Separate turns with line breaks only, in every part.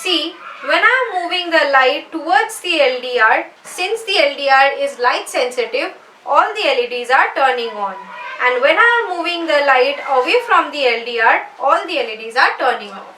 See, when I am moving the light towards the LDR, since the LDR is light sensitive, all the LEDs are turning on. And when I am moving the light away from the LDR, all the LEDs are turning off.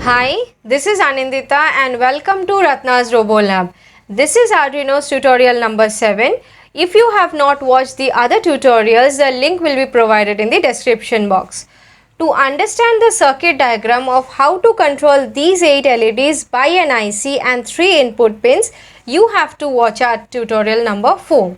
Hi, this is Anindita and welcome to Ratna's Robo Lab. This is Arduino's tutorial number 7. If you have not watched the other tutorials, the link will be provided in the description box. To understand the circuit diagram of how to control these 8 LEDs by an IC and 3 input pins, you have to watch our tutorial number 4.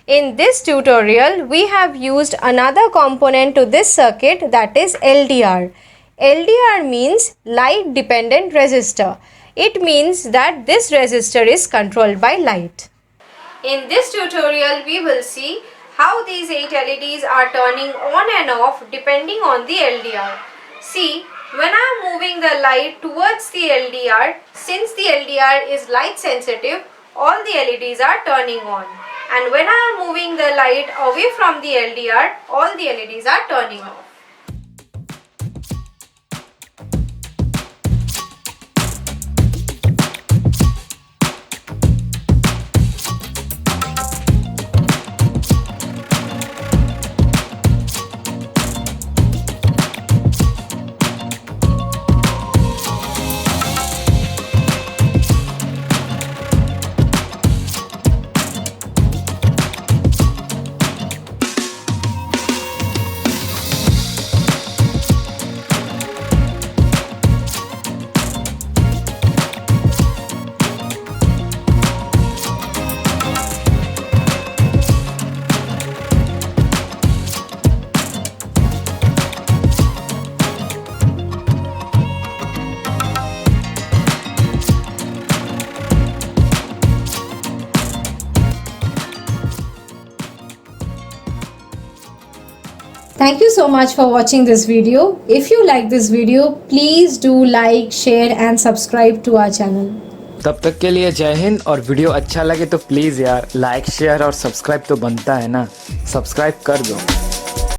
In this tutorial, we have used another component to this circuit, that is LDR. LDR means light dependent resistor. It means that this resistor is controlled by light. In this tutorial, we will see how these 8 LEDs are turning on and off depending on the LDR. See, when I am moving the light towards the LDR, since the LDR is light sensitive, all the LEDs are turning on. And when I am moving the light away from the LDR, all the LEDs are turning off.
Thank you so much for watching this video. If you like this video, please do like, share and subscribe to our channel.
तब तक के लिए जय हिंद। और video अच्छा लगे तो please यार लाइक शेयर और सब्सक्राइब तो बनता है ना, सब्सक्राइब कर दो।